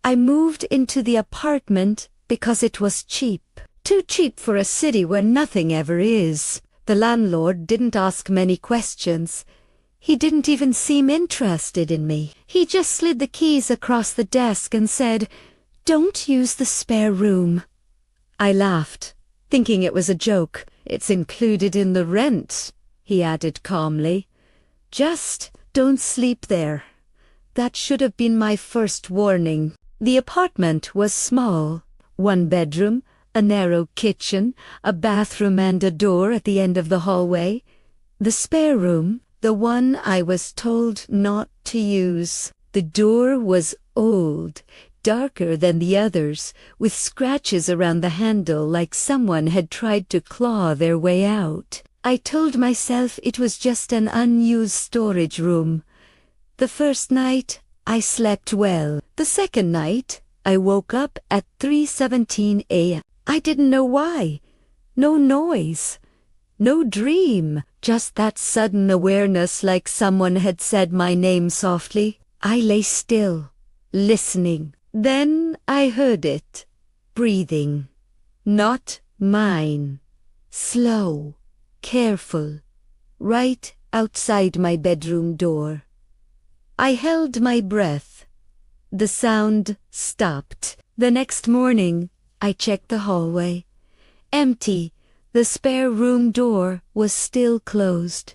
I moved into the apartment because it was cheap. Too cheap for a city where nothing ever is. The landlord didn't ask many questions. He didn't even seem interested in me. He just slid the keys across the desk and said, "Don't use the spare room." I laughed, thinking it was a joke. "It's included in the rent," he added calmly. "Just don't sleep there." That should have been my first warning. The apartment was small. 1 bedroom, a narrow kitchen, a bathroom and a door at the end of the hallway. The spare room, the one I was told not to use. The door was old, darker than the others, with scratches around the handle like someone had tried to claw their way out. I told myself it was just an unused storage room. The first night, I slept well. The second night, I woke up at 3:17 a.m. I didn't know why. No noise. No dream. Just that sudden awareness like someone had said my name softly. I lay still, listening. Then I heard it. Breathing. Not mine. Slow. Careful. Right outside my bedroom door. I held my breath. The sound stopped. The next morning, I checked the hallway. Empty. The spare room door was still closed.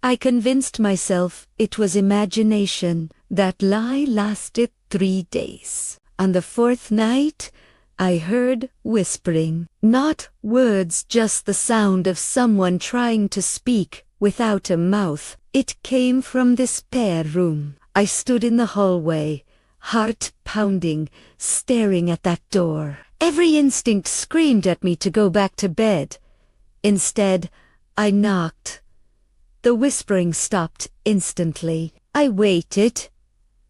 I convinced myself it was imagination. That lie lasted 3 days. On the 4th night, I heard whispering. Not words, just the sound of someone trying to speak without a mouth. It came from the spare room. I stood in the hallway, heart pounding, staring at that door. Every instinct screamed at me to go back to bed. Instead, I knocked. The whispering stopped instantly. I waited.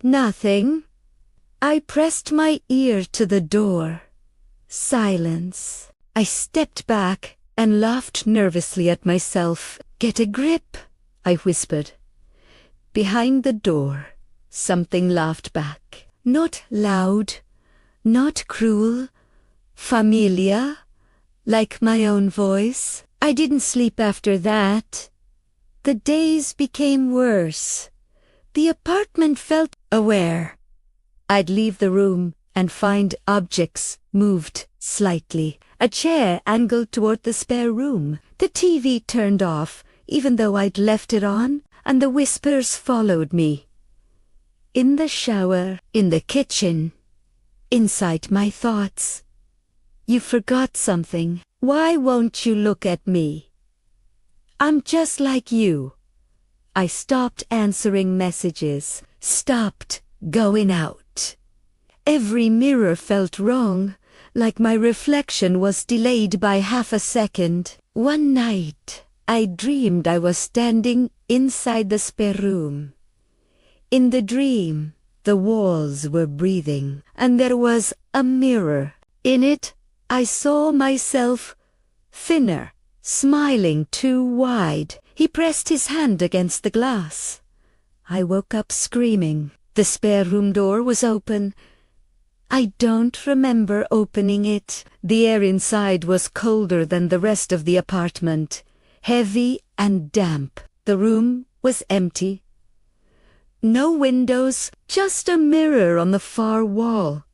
Nothing. I pressed my ear to the door. Silence. I stepped back and laughed nervously at myself. "Get a grip," I whispered. Behind the door, something laughed back. Not loud, not cruel, familiar, like my own voice. I didn't sleep after that. The days became worse. The apartment felt aware. I'd leave the room and find objects moved slightly. A chair angled toward the spare room. The TV turned off, even though I'd left it on, and the whispers followed me. In the shower, in the kitchen, inside my thoughts. "You forgot something. Why won't you look at me? I'm just like you." I stopped answering messages, stopped going out. Every mirror felt wrong, like my reflection was delayed by half a second. One night, I dreamed I was standing inside the spare room. In the dream, the walls were breathing, and there was a mirror. In it, I saw myself thinner, smiling too wide. He pressed his hand against the glass. I woke up screaming. The spare room door was open. I don't remember opening it. The air inside was colder than the rest of the apartment, heavy and damp. The room was empty. No windows, just a mirror on the far wall.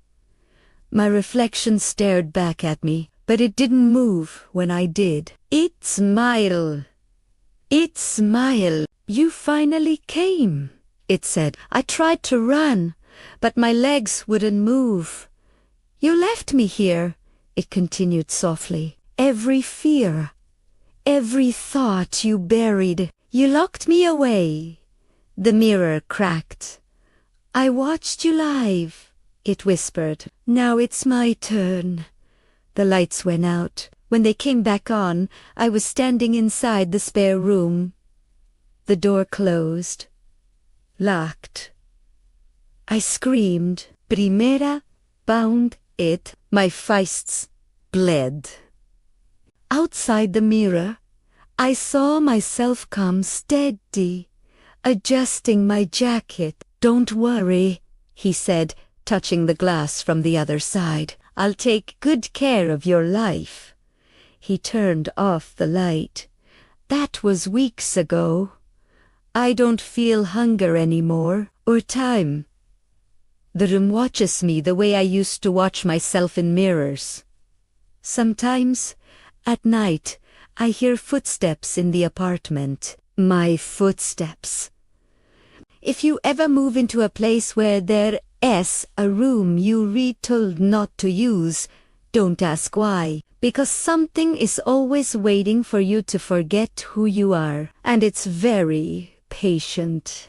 My reflection stared back at me, but it didn't move when I did. It smiled. It smiled. "You finally came," it said. I tried to run, but my legs wouldn't move. "You left me here," it continued softly. "Every fear, every thought you buried. You locked me away." The mirror cracked. "I watched you live," it whispered. "Now it's my turn." The lights went out. When they came back on, I was standing inside the spare room. The door closed. Locked. I screamed. Primera bound it. My fists bled. Outside the mirror, I saw myself come steady, adjusting my jacket. "Don't worry," he said, touching the glass from the other side. I'll take good care of your life. He turned off the light. That was weeks ago. I don't feel hunger anymore, or time. The room watches me the way I used to watch myself in mirrors. Sometimes, at night, I hear footsteps in the apartment. My footsteps. If you ever move into a place where there's a room you read told not to use, don't ask why. Because something is always waiting for you to forget who you are. And it's very patient.